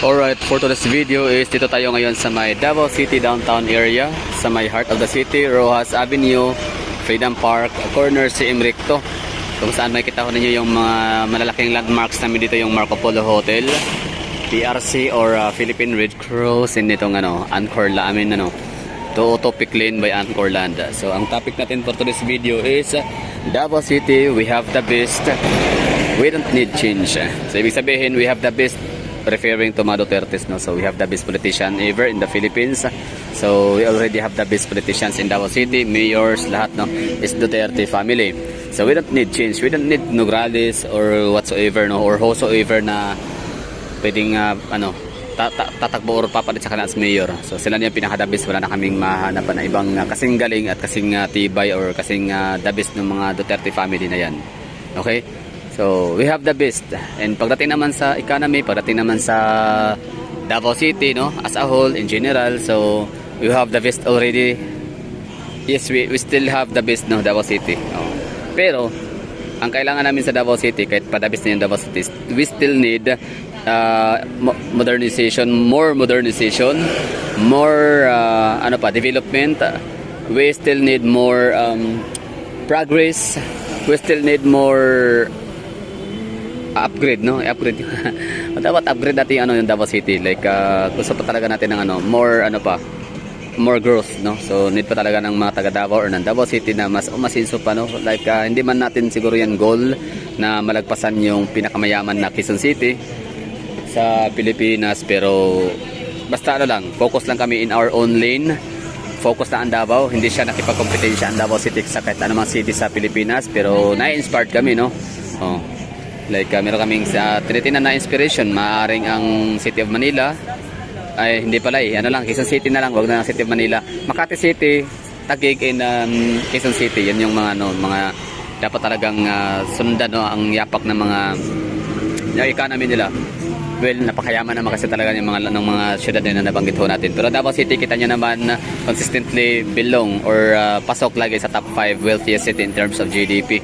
Alright, for today's video is dito tayo ngayon sa may Davao City downtown area, sa may heart of the city, Rojas Avenue, Freedom Park, corner si Emricto, kung saan makikita ko ninyo yung mga malalaking landmarks namin dito, yung Marco Polo Hotel, PRC or Philippine Red Cross, and itong Angkor Land, to Topic Lane by Angkor Land. So ang topic natin for today's video is Davao City, we have the best, we don't need change. So ibig sabihin, we have the best, referring to mga Dutertes, no? So we have the best politician ever in the Philippines. So we already have the best politicians in Davao City, mayors, lahat, no, is Duterte family. So we don't need change, we don't need Nograles or whatsoever, no, or whosoever na pwedeng tatakbo or papalit sa kanila as mayor. So sila niya pinaka-the best, wala na kaming mahanapan na ibang kasing galing at kasing tibay or kasing the best ng mga Duterte family na yan. Okay? So, we have the best. And pagdating naman sa economy, pagdating naman sa Davao City, no, as a whole, in general, so, we have the best already. Yes, we still have the best, no, Davao City. Oh. Pero, ang kailangan namin sa Davao City, kahit pa the best na yung Davao City, we still need modernization, more development. We still need more progress. We still need more upgrade, no? Upgrade. Dapat upgrade natin yung Davao City. Like gusto pa talaga natin ng more growth, no? So need pa talaga ng mga taga Davao or ng Davao City na mas umasinso pa, no? Like hindi man natin siguro yan goal na malagpasan yung pinakamayaman na Quezon City sa Pilipinas, pero basta lang, focus lang kami in our own lane. Focus na ang Davao, hindi siya nakipagkompetensya ang Davao City sa kahit anumang city sa Pilipinas, pero na-inspired kami, no? Oh. Like meron kaming tinitingnan na inspiration, maaaring ang City of Manila ay hindi pala Quezon City na lang, wag na City of Manila, Makati City, Taguig, and Quezon City. Yan yung mga dapat talagang sundan, no, ang yapak ng mga economy nila. Well, napakayaman naman kasi talaga yung mga syudad na nabanggit ho natin. Pero Davao City, kita nyo naman consistently belong or pasok lagi sa top 5 wealthiest city in terms of GDP.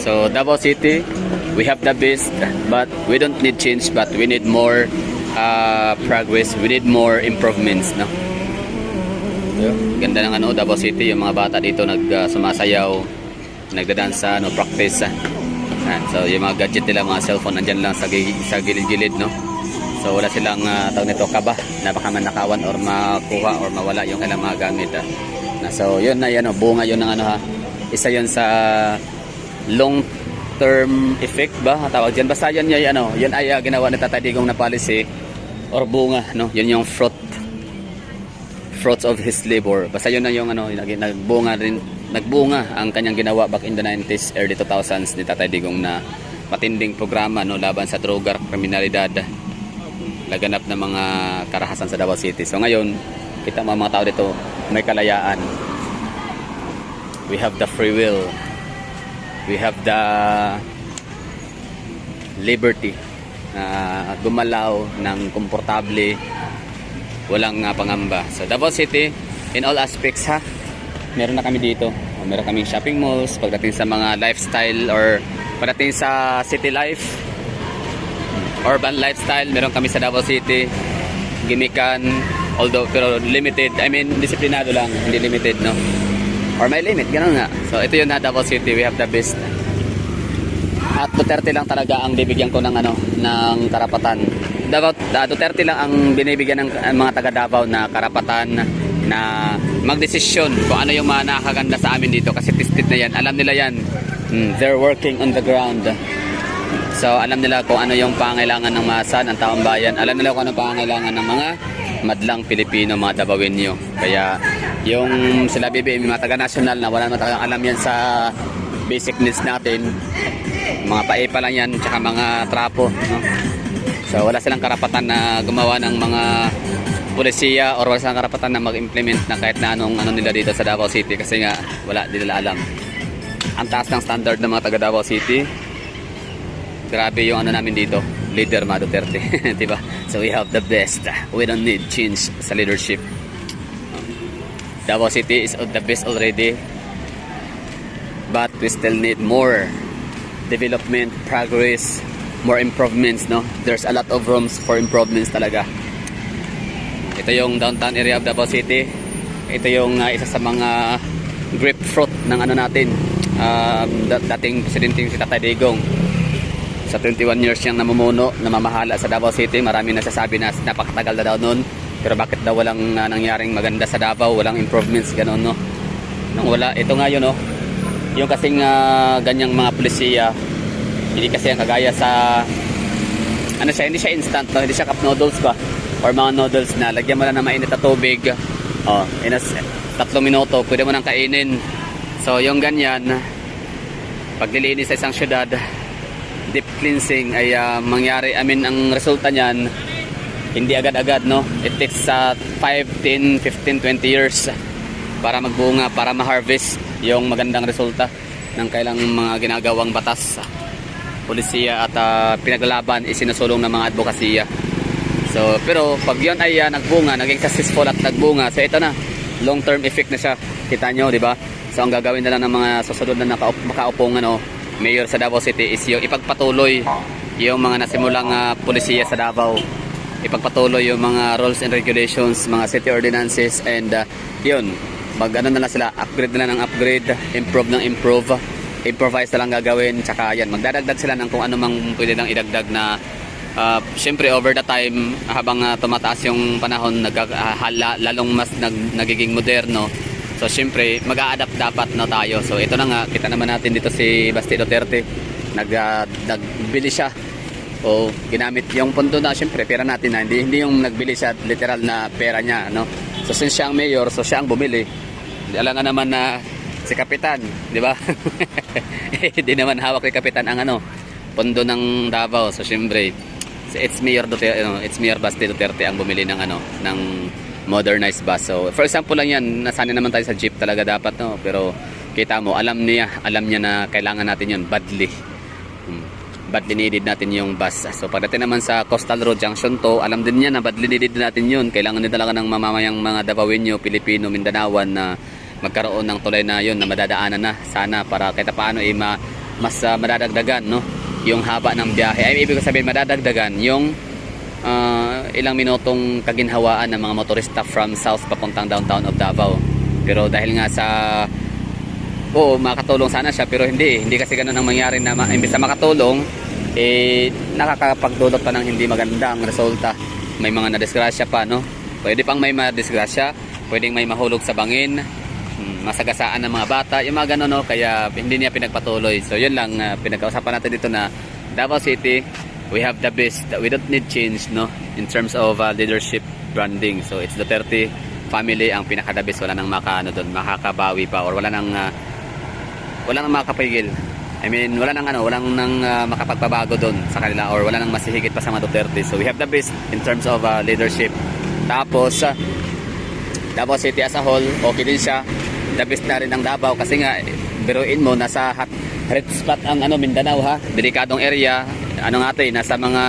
So Davao City, we have the best, but we don't need change, but we need more progress, we need more improvements, no? Ganda ng Davao City, yung mga bata dito sumasayaw, nagdadansa, practice. So yung mga gadget nila, mga cellphone, andyan lang sa gilid-gilid, no? So wala silang tawag nito, kaba na baka manakawan or makuha or mawala yung kailang mga gamit. So yun na yan, bunga yun ng isa yun sa long term effect ba tawag diyan, basta yan yan ay ginawa ni Tatay Digong na policy or bunga, no, yun yung fruits of his labor. Basta yun na yung nagbunga ang kanyang ginawa back in the 90s, early 2000s ni Tatay Digong na matinding programa, no, laban sa droga, kriminalidad, laganap ng mga karahasan sa Davao City. So ngayon kita mga tao dito may kalayaan, we have the free will, we have the liberty na gumalaw ng komportable, walang pangamba. So Davao City in all aspects, meron na kami dito. Meron kaming shopping malls, pagdating sa mga lifestyle or pagdating sa city life, urban lifestyle, meron kami sa Davao City. Gimikan, although pero limited, disiplinado lang, hindi limited, no? Or may limit, gano'n nga. So ito yun na Davao City, we have the best. At Duterte lang talaga ang bibigyan ko ng karapatan. Duterte lang ang binibigyan ng mga taga Davao na karapatan na magdesisyon kung ano yung mga nakakaganda sa amin dito, kasi tested na yan, alam nila yan. They're working on the ground. So alam nila kung ano yung pangailangan ng masa, ng taong bayan. Alam nila kung ano pangailangan ng mga madlang Pilipino, mga Dabawenyo. Kaya yung sila BBM, mga taga-national na wala naman talagang alam yan sa basic needs natin, mga pae pa lang yan, tsaka mga trapo, no? So wala silang karapatan na gumawa ng mga polisiya or wala silang karapatan na mag-implement na kahit na anong nila dito sa Davao City, kasi nga wala, di nila alam. Ang taas ng standard ng mga taga Davao City, grabe yung namin dito, leader mga Duterte. Diba? So we have the best, we don't need change sa leadership. Davao City is the best already, but we still need more development, progress, more improvements, no? There's a lot of rooms for improvements talaga. Ito yung downtown area of Davao City. Ito yung isa sa mga grapefruit ng ano natin, dating presidente si Tatay Digong. Sa 21 years siyang namumuno, namamahala sa Davao City. Marami nasasabi na napakatagal na daw noon. Pero bakit daw walang nangyaring maganda sa Davao, walang improvements, gano'n, no? Nung wala, ito nga yun, no? Yung kasing ganyang mga polisiya, hindi kasi ang kagaya sa, ano siya, hindi siya instant, no? Hindi siya cup noodles ba? Or mga noodles na, lagyan mo lang ng mainit na tubig. Oh, 3 minuto, pwede mo nang kainin. So, yung ganyan, paglilinis sa isang syudad, deep cleansing ay mangyari. I mean, ang resulta niyan, hindi agad-agad, no? It takes 5, 10, 15, 20 years para magbunga, para ma-harvest yung magandang resulta ng kailang mga ginagawang batas, polisiya at pinaglalaban isinusulong ng mga advokasya. So, pero pag yun ay nagbunga, naging successful at nagbunga, so ito na, long-term effect na siya. Kita nyo, di ba? So, ang gagawin na lang ng mga susunod na makaupong mayor sa Davao City is yung ipagpatuloy yung mga nasimulang polisiya sa Davao. Ipagpatuloy yung mga rules and regulations, mga city ordinances, and yun, mag-ano na lang sila, upgrade na lang ng upgrade, improve ng improve, improvise na lang gagawin, tsaka yan, magdadagdag sila ng kung ano mang pwede lang idagdag na syempre over the time, habang tumataas yung panahon, lalong mas nagiging moderno. So syempre mag-a-adapt dapat na tayo. So ito na nga, kita naman natin dito si Basti Duterte, nagbili siya o ginamit yung pondo na, syempre pera natin na, hindi yung nagbili siya literal na pera niya, no? So since siya ang mayor, so siya ang bumili. Alam nga naman na si Kapitan, di ba? Hindi naman hawak ni Kapitan ang pondo ng Davao. So syempre it's Mayor Duterte, it's Mayor Basti Duterte ang bumili ng ng modernized bus. So for example lang yan, nasanay naman tayo sa jeep talaga dapat, no? Pero kita mo, alam niya na kailangan natin yun badly. Badly needed natin yung bus. So pagdating naman sa Coastal Road Junction to, alam din niya na badly needed natin yun. Kailangan din talaga ng mamamayang mga Davaoenyo, Pilipino, Mindanaoan na magkaroon ng tulay na yun na madadaanan na sana, para kahit paano mas madadagdagan, no, yung haba ng biyahe. Ay, ibig sabihin madadagdagan yung ilang minutong kaginhawaan ng mga motorista from south papuntang downtown of Davao. Pero dahil nga sa makatulong sana siya, pero hindi kasi ganun ang mangyari, na imbes na makatulong, nakakapagdulot pa ng hindi magandang resulta. May mga nadisgrasya pa, no? Pwede pang may madisgrasya, pwedeng may mahulog sa bangin, masagasaan ng mga bata, yung mga gano'n, no? Kaya hindi niya pinagpatuloy. So yun lang, pinag-uusapan natin dito na Davao City, we have the best, we don't need change, no, in terms of leadership branding. So it's Duterte family ang pinaka-the best. Wala nang makakabawi pa, or wala nang makapigil. I mean, wala nang makapagbabago doon sa kanila, or wala nang masihigit pa sa mga Duterte. So we have the best in terms of leadership. Tapos Davao City as a whole, okay din siya. The best na rin ang Davao kasi nga, biruin mo, nasa red spot ang Mindanao, ha, delikadong area. Nasa mga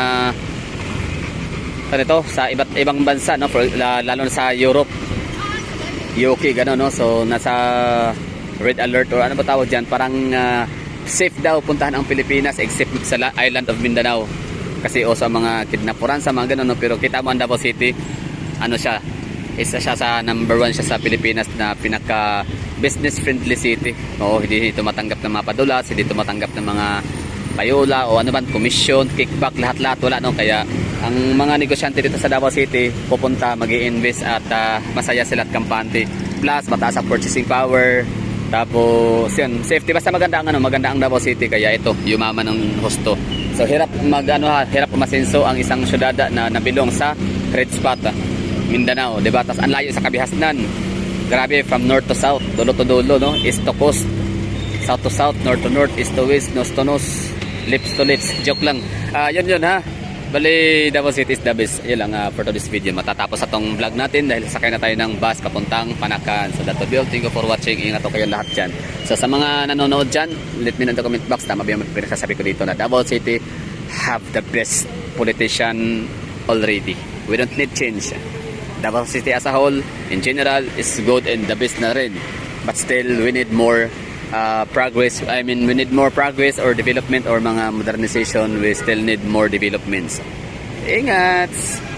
sa iba't ibang bansa, no, lalo na sa Europe, UK, gano'n, no. So nasa red alert, or ano ba tawag dyan, parang safe daw puntahan ang Pilipinas except sa island of Mindanao kasi sa mga kidnapuran, sa mga gano'n, no. Pero kita mo ang Davao City, siya, isa siya sa number 1 siya sa Pilipinas na pinaka business friendly city. Hindi tumatanggap ng mga padulas, hindi tumatanggap ng mga payola o komisyon, kickback, lahat-lahat wala, no. Kaya ang mga negosyante dito sa Davao City pupunta, mag-i-invest at masaya sila at kampante. Plus mataas ang purchasing power. Tapos yun, safety, basta maganda ang Davao City, kaya ito yumaman ng husto. So hirap hirap masenso ang isang syudad na nabilong sa red spot, Mindanao, diba? Tapos ang layo sa kabihasnan. Grabe, from north to south, dulo to dulo, no? East to coast, south to south, north to north, east to west, nose to nose, lips to lips. Joke lang. Yun, ha. Bali, Davao City is the best. Yun lang for today's video. Matatapos atong vlog natin dahil sakay na tayo ng bus papuntang Panakan. So that's all. Thank you for watching. Ingat po kayo lahat dyan. So sa mga nanonood dyan, let me know in the comment box. Tama ba yung pinagsasabi ko dito na Davao City have the best politician already. We don't need change. Davao City as a whole, in general, is good and the best na rin. But still, we need more progress. I mean, we need more progress or development or mga modernization. We still need more developments. Ingat!